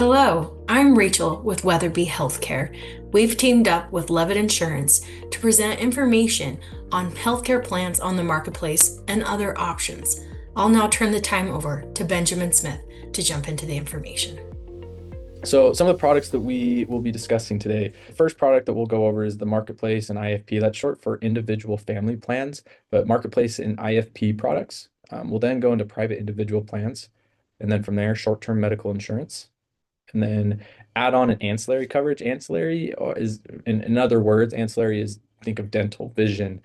Hello, I'm Rachel with Weatherby Healthcare. We've teamed up with Levitt Insurance to present information on healthcare plans on the marketplace and other options. I'll now turn the time over to Benjamin Smith to jump into the information. So some of the products that we will be discussing today, the first product that we'll go over is the Marketplace and IFP. That's short for individual family plans, but Marketplace and IFP products. We'll then go into private individual plans, and then from there, short-term medical insurance, and then add on an ancillary coverage. Ancillary is, in other words, ancillary is think of dental, vision,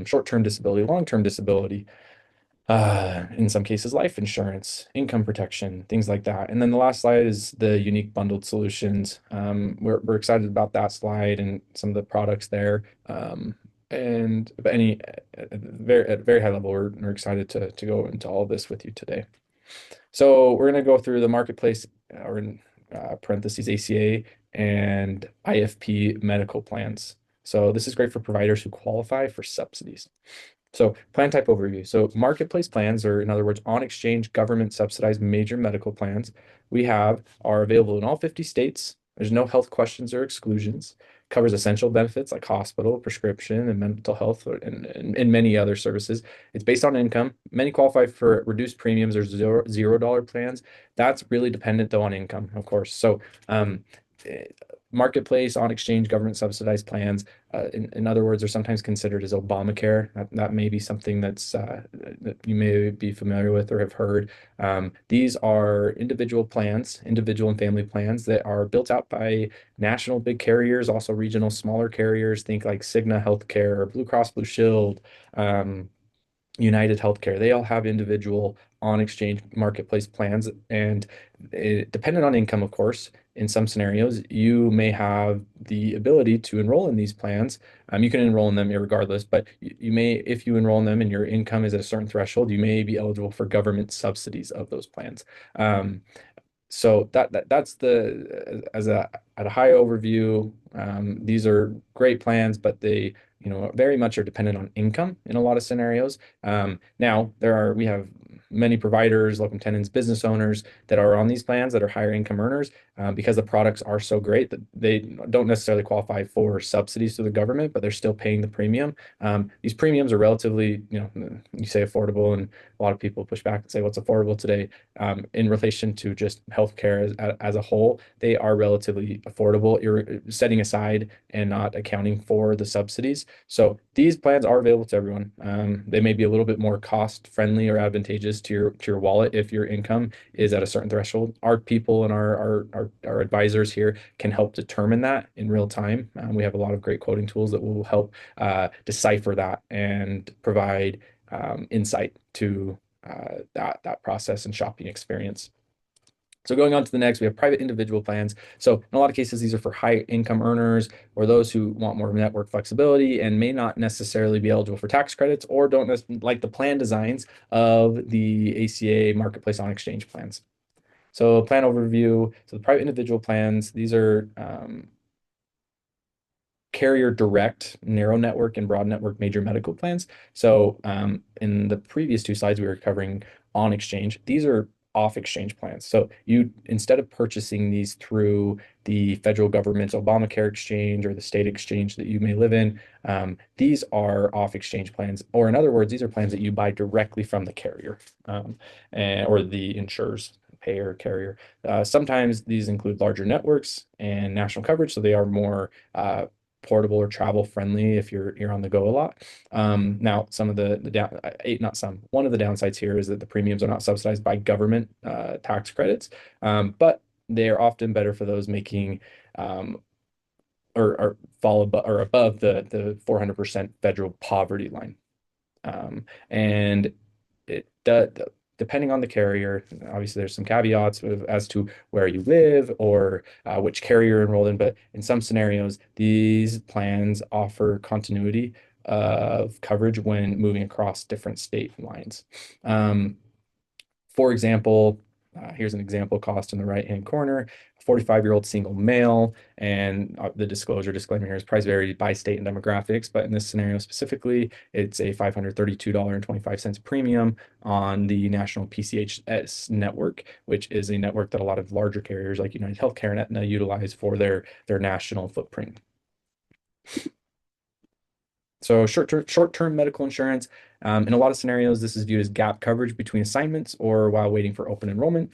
short-term disability, long-term disability, in some cases, life insurance, income protection, things like that. And then the last slide is the unique bundled solutions. We're excited about that slide and some of the products there. And but any at a very high level, we're excited to go into all of this with you today. So we're going to go through the marketplace, or in parentheses ACA and IFP medical plans. So this is great for providers who qualify for subsidies. So plan type overview. So marketplace plans, or in other words, on exchange government subsidized major medical plans are available in all 50 states. There's no health questions or exclusions. Covers essential benefits like hospital, prescription, and mental health, and many other services. It's based on income. Many qualify for reduced premiums or $0 plans. That's really dependent though on income, of course. So marketplace on exchange government subsidized plans, in other words, are sometimes considered as Obamacare. That may be something that you may be familiar with or have heard. These are individual plans, individual and family plans that are built out by national big carriers, also regional smaller carriers. Think like Cigna Healthcare, Blue Cross Blue Shield, United Healthcare. They all have individual on exchange marketplace plans, and dependent on income, of course, in some scenarios, you may have the ability to enroll in these plans. You can enroll in them irregardless, but you may, if you enroll in them and your income is at a certain threshold, you may be eligible for government subsidies of those plans. So that's the as a at a high overview. These are great plans, but they very much are dependent on income in a lot of scenarios. Now we have many providers, locum tenens, business owners that are on these plans that are higher income earners, because the products are so great that they don't necessarily qualify for subsidies to the government, but they're still paying the premium. These premiums are relatively, you say affordable, and a lot of people push back and say what's affordable today. In relation to just healthcare as a whole, they are relatively affordable. You're setting aside and not accounting for the subsidies. So these plans are available to everyone. They may be a little bit more cost friendly or advantageous to your wallet if your income is at a certain threshold. Our people and our advisors here can help determine that in real time. We have a lot of great quoting tools that will help decipher that and provide insight to that process and shopping experience. So going on to the next, we have private individual plans. So in a lot of cases, these are for high income earners or those who want more network flexibility and may not necessarily be eligible for tax credits or don't like the plan designs of the ACA marketplace on exchange plans. So plan overview. So the private individual plans, these are carrier direct, narrow network, and broad network major medical plans. So in the previous two slides, we were covering on exchange. These are off exchange plans. So you, instead of purchasing these through the federal government's Obamacare exchange or the state exchange that you may live in, these are off exchange plans, or in other words, these are plans that you buy directly from the carrier, or the insurer's payer carrier. Sometimes these include larger networks and national coverage, so they are more portable or travel friendly if you're on the go a lot. Now, some of the down, not some, one of the downsides here is that the premiums are not subsidized by government tax credits, but they are often better for those making or fall above or above the 400% federal poverty line. And it does, depending on the carrier, obviously there's some caveats as to where you live or which carrier you're enrolled in, but in some scenarios, these plans offer continuity of coverage when moving across different state lines. For example, here's an example cost in the right-hand corner. 45-year-old single male, and the disclaimer here is price varies by state and demographics, but in this scenario specifically, it's a $532.25 premium on the national PCHS network, which is a network that a lot of larger carriers like United Healthcare and Aetna utilize for their national footprint. So short-term medical insurance, in a lot of scenarios, this is viewed as gap coverage between assignments or while waiting for open enrollment.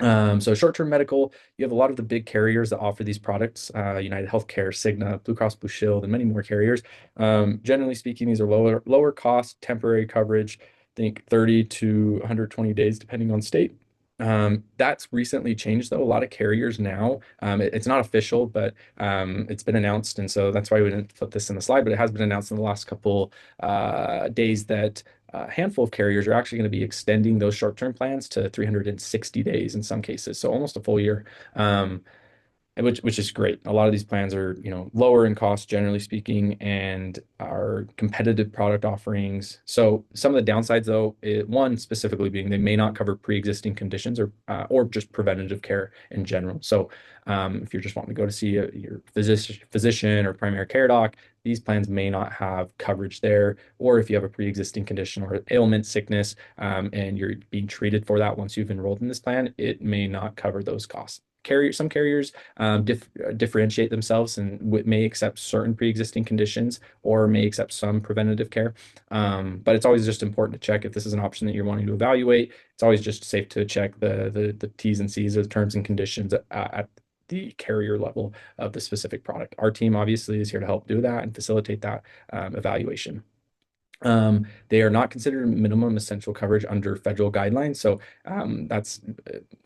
So short-term medical, you have a lot of the big carriers that offer these products, United Healthcare, Cigna, Blue Cross Blue Shield, and many more carriers. Generally speaking, these are lower cost, temporary coverage, I think 30 to 120 days, depending on state. That's recently changed though. A lot of carriers now, it's not official, but it's been announced. And so that's why we didn't put this in the slide, but it has been announced in the last couple days that a handful of carriers are actually going to be extending those short-term plans to 360 days in some cases, so almost a full year. Which is great. A lot of these plans are, lower in cost, generally speaking, and are competitive product offerings. So some of the downsides, though, one specifically being they may not cover pre-existing conditions or just preventative care in general. So if you're just wanting to go to see your physician or primary care doc, these plans may not have coverage there. Or if you have a pre-existing condition or ailment, sickness, and you're being treated for that once you've enrolled in this plan, it may not cover those costs. Some carriers differentiate themselves and may accept certain pre-existing conditions or may accept some preventative care. But it's always just important to check if this is an option that you're wanting to evaluate. It's always just safe to check the T's and C's or the terms and conditions at the carrier level of the specific product. Our team obviously is here to help do that and facilitate that evaluation. They are not considered minimum essential coverage under federal guidelines. So that's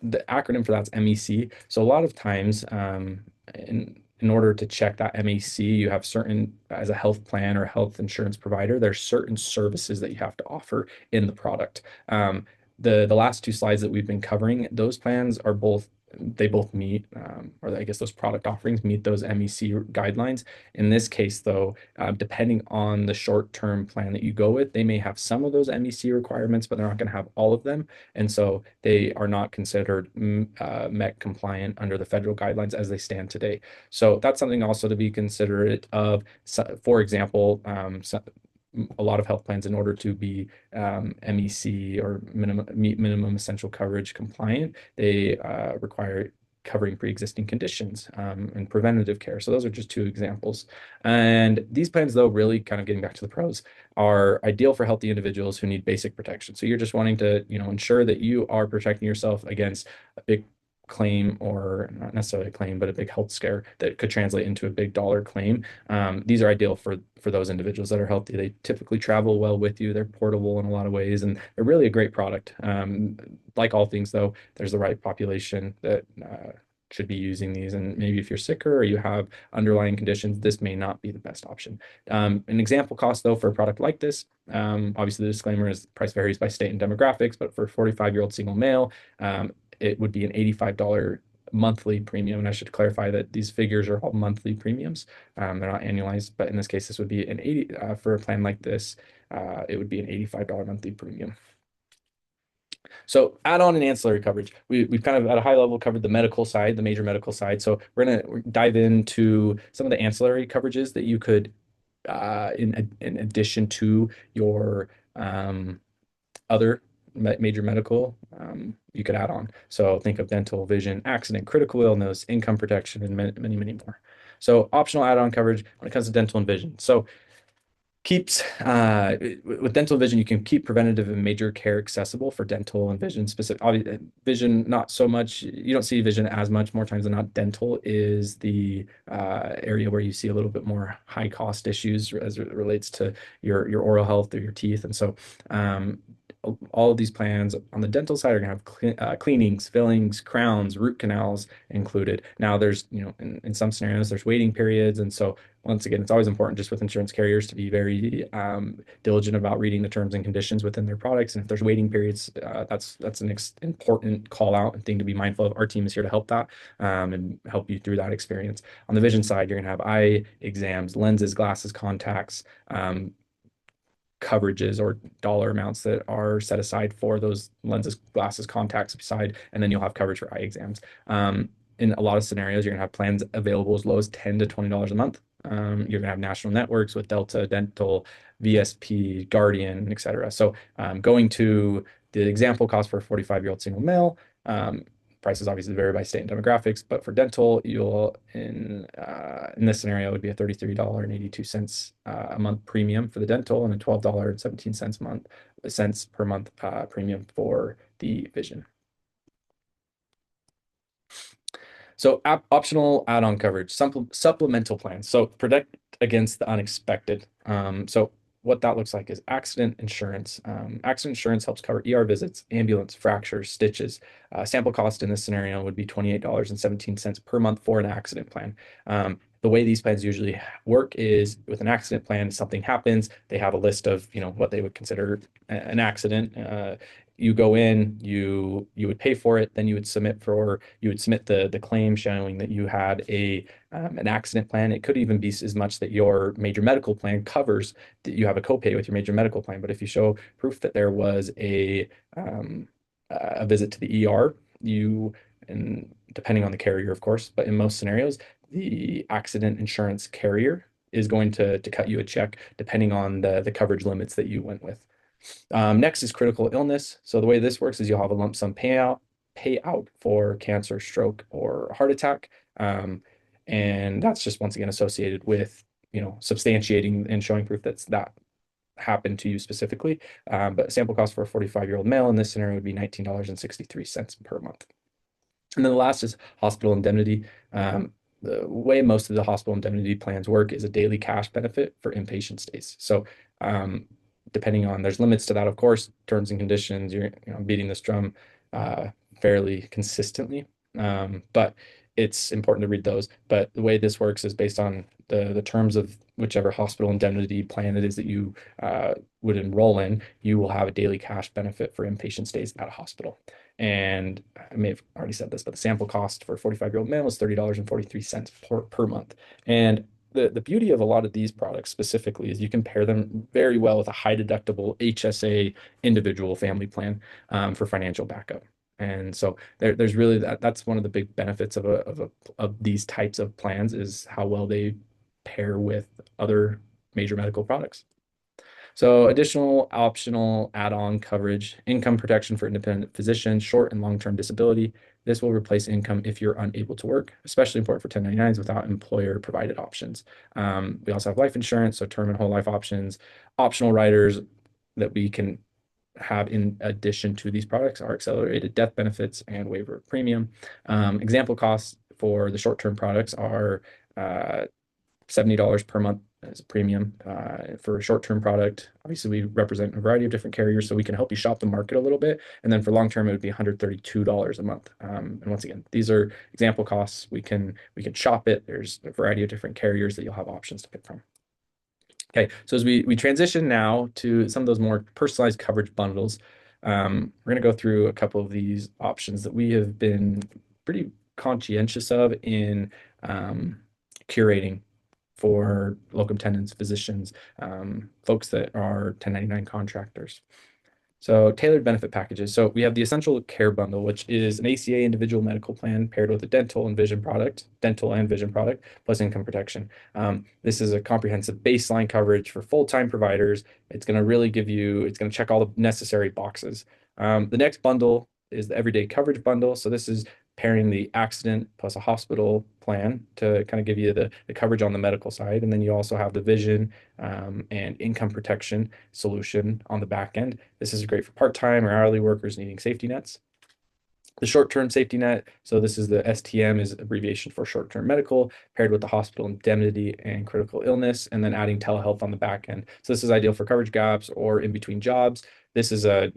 the acronym for that's MEC. So a lot of times, in order to check that MEC, you have certain, as a health plan or health insurance provider, there's certain services that you have to offer in the product. The last two slides that we've been covering, those plans are both meet, or I guess those product offerings meet those MEC guidelines. In this case, though, depending on the short-term plan that you go with, they may have some of those MEC requirements, but they're not going to have all of them. And so they are not considered MEC compliant under the federal guidelines as they stand today. So that's something also to be considerate of. So, for example, a lot of health plans, in order to be MEC or minimum essential coverage compliant, they require covering pre-existing conditions and preventative care. So those are just two examples. And these plans, though, really kind of getting back to the pros, are ideal for healthy individuals who need basic protection. So you're just wanting to, ensure that you are protecting yourself against a big claim, or not necessarily a claim, but a big health scare that could translate into a big dollar claim. These are ideal for those individuals that are healthy. They typically travel well with you. They're portable in a lot of ways, and they're really a great product. Like all things, though, there's the right population that should be using these. And maybe if you're sicker or you have underlying conditions, this may not be the best option. An example cost, though, for a product like this, obviously the disclaimer is price varies by state and demographics, but for a 45-year-old single male, it would be an $85 monthly premium. And I should clarify that these figures are all monthly premiums. They're not annualized, but in this case, this would be an 80 for a plan like this. It would be an $85 monthly premium. So add-on and ancillary coverage. We've kind of at a high level covered the medical side, the major medical side. So we're going to dive into some of the ancillary coverages that you could, in addition to your other major medical, you could add on. So think of dental, vision, accident, critical illness, income protection, and many, many more. So optional add-on coverage when it comes to dental and vision. So keeps with dental vision, you can keep preventative and major care accessible for dental and vision specific. Vision, not so much. You don't see vision as much. More times than not, dental is the area where you see a little bit more high cost issues as it relates to your oral health or your teeth. And so all of these plans on the dental side are going to have cleanings, fillings, crowns, root canals included. Now there's, in some scenarios, there's waiting periods. And so once again, it's always important just with insurance carriers to be very diligent about reading the terms and conditions within their products. And if there's waiting periods, that's an important call out and thing to be mindful of. Our team is here to help that and help you through that experience. On the vision side, you're going to have eye exams, lenses, glasses, contacts, coverages or dollar amounts that are set aside for those lenses, glasses, contacts beside, and then you'll have coverage for eye exams. In a lot of scenarios, you're gonna have plans available as low as $10 to $20 a month. You're gonna have national networks with Delta Dental, VSP, Guardian, et cetera. So going to the example cost for a 45-year-old single male, prices obviously vary by state and demographics, but for dental, you'll in this scenario it would be a $33.82 a month premium for the dental and a $12.17 cents per month premium for the vision. So optional add-on coverage, supplemental plans. So protect against the unexpected. So what that looks like is accident insurance. Accident insurance helps cover ER visits, ambulance, fractures, stitches. Sample cost in this scenario would be $28.17 per month for an accident plan. The way these plans usually work is with an accident plan, something happens, they have a list of, what they would consider an accident. You go in, you would pay for it, then you would submit the claim showing that you had an accident plan. It could even be as much that your major medical plan covers that you have a copay with your major medical plan. But if you show proof that there was a visit to the ER, and depending on the carrier, of course, but in most scenarios, the accident insurance carrier is going to cut you a check depending on the coverage limits that you went with. Next is critical illness. So the way this works is you'll have a lump sum payout for cancer, stroke, or heart attack. And that's just once again associated with, substantiating and showing proof that happened to you specifically. But sample cost for a 45-year-old male in this scenario would be $19.63 per month. And then the last is hospital indemnity. The way most of the hospital indemnity plans work is a daily cash benefit for inpatient stays. So depending on, there's limits to that, of course, terms and conditions, you're beating this drum fairly consistently. But it's important to read those. But the way this works is based on the terms of whichever hospital indemnity plan it is that you would enroll in, you will have a daily cash benefit for inpatient stays at a hospital. And I may have already said this, but the sample cost for a 45-year-old male is $30.43 per month. And the beauty of a lot of these products specifically is you can pair them very well with a high deductible HSA individual family plan for financial backup. And so there's really that's one of the big benefits of these types of plans is how well they pair with other major medical products. So additional optional add-on coverage, income protection for independent physicians, short and long-term disability. This will replace income if you're unable to work, especially important for 1099s without employer-provided options. We also have life insurance, so term and whole life options. Optional riders that we can have in addition to these products are accelerated death benefits and waiver of premium. Example costs for the short-term products are $70 per month as a premium for a short-term product. Obviously, we represent a variety of different carriers, so we can help you shop the market a little bit. And then for long-term, it would be $132 a month. And once again, these are example costs. We can shop it. There's a variety of different carriers that you'll have options to pick from. Okay, so as we transition now to some of those more personalized coverage bundles, we're going to go through a couple of these options that we have been pretty conscientious of in curating for locum tenens, physicians, folks that are 1099 contractors. So tailored benefit packages. So we have the Essential Care Bundle, which is an ACA individual medical plan paired with a dental and vision product, plus income protection. This is a comprehensive baseline coverage for full-time providers. It's going to really it's going to check all the necessary boxes. The next bundle is the Everyday Coverage Bundle. So this is pairing the accident plus a hospital plan to kind of give you the coverage on the medical side. And then you also have the vision and income protection solution on the back end. This is great for part-time or hourly workers needing safety nets. The short-term safety net, so this is the STM, is abbreviation for short-term medical, paired with the hospital indemnity and critical illness, and then adding telehealth on the back end. So this is ideal for coverage gaps or in between jobs. This is the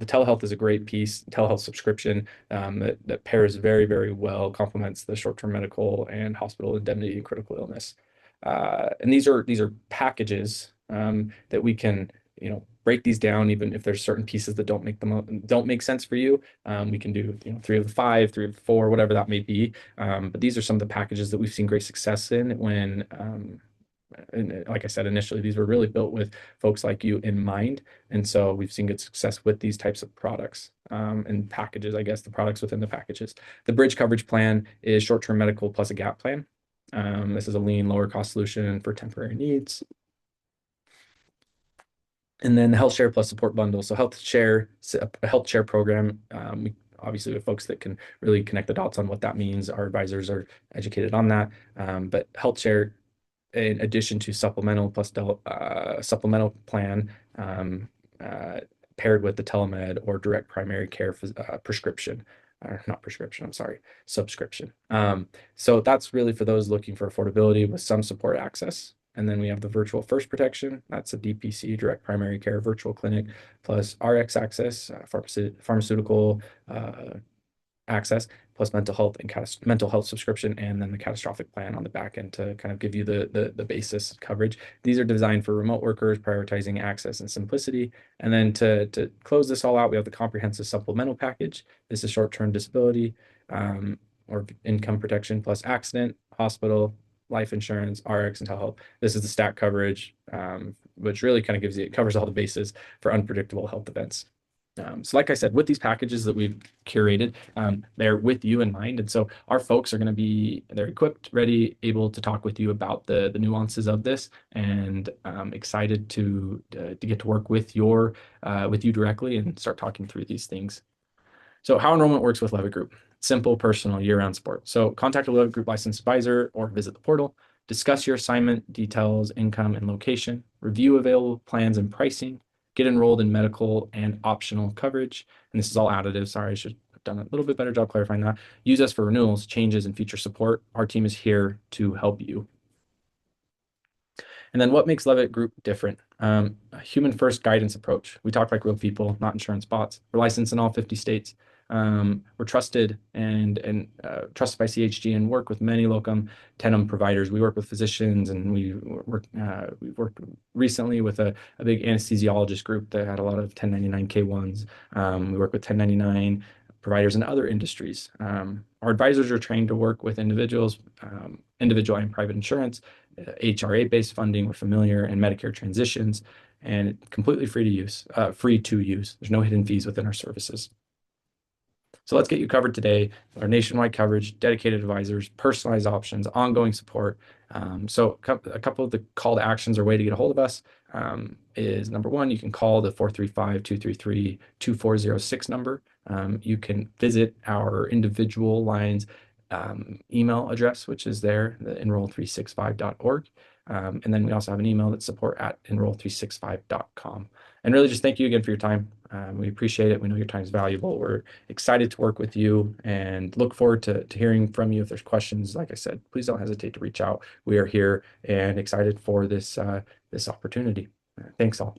telehealth is a great piece, telehealth subscription that pairs very, very well, complements the short-term medical and hospital indemnity and critical illness. And these are packages that we can, break these down, even if there's certain pieces that don't make sense for you. We can do 3 of the 5, 3 of the 4, whatever that may be. But these are some of the packages that we've seen great success in when and like I said initially, these were really built with folks like you in mind. And so we've seen good success with these types of products and packages, I guess, the products within the packages. The bridge coverage plan is short-term medical plus a gap plan. This is a lean, lower cost solution for temporary needs. And then the health share plus support bundle. So a health share program. We obviously have folks that can really connect the dots on what that means. Our advisors are educated on that. But health share, in addition to supplemental plus supplemental plan, paired with the telemed or direct primary care prescription, or not prescription, I'm sorry, subscription. So that's really for those looking for affordability with some support access. And then we have the virtual first protection. That's a DPC, direct primary care virtual clinic, plus RX access, pharmaceutical access, plus mental health and mental health subscription, and then the catastrophic plan on the back end to kind of give you the basis coverage. These are designed for remote workers, prioritizing access and simplicity. And then to close this all out, we have the comprehensive supplemental package. This is short-term disability or income protection plus accident, hospital, life insurance, RX, and telehealth. This is the stack coverage, which really kind of it covers all the bases for unpredictable health events. So like I said, with these packages that we've curated, they're with you in mind. And so our folks are going to they're equipped, ready, able to talk with you about the nuances of this, and excited to get to work with you directly and start talking through these things. So how enrollment works with Levitt Group: simple, personal, year-round support. So contact a Levitt Group licensed advisor or visit the portal, discuss your assignment details, income, and location, review available plans and pricing, get enrolled in medical and optional coverage. And this is all additive. Sorry, I should have done a little bit better job clarifying that. Use us for renewals, changes, and future support. Our team is here to help you. And then what makes Levitt Group different? A human first guidance approach. We talk like real people, not insurance bots. We're licensed in all 50 states. We're trusted and trusted by CHG and work with many locum tenens providers. We work with physicians, and we've worked recently with a big anesthesiologist group that had a lot of 1099 K1s. We work with 1099 providers in other industries. Our advisors are trained to work with individuals, individual and private insurance, HRA-based funding, we're familiar, and Medicare transitions, and completely free to use. There's no hidden fees within our services. So let's get you covered today. Our nationwide coverage, dedicated advisors, personalized options, ongoing support. So a couple of the call to actions or way to get a hold of us is number one, you can call the 435-233-2406 number. You can visit our individual lines email address, which is there, the enroll365.org. And then we also have an email that's support@enroll365.com. And really just thank you again for your time. We appreciate it. We know your time is valuable. We're excited to work with you and look forward to hearing from you. If there's questions, like I said, please don't hesitate to reach out. We are here and excited for this opportunity. Thanks all.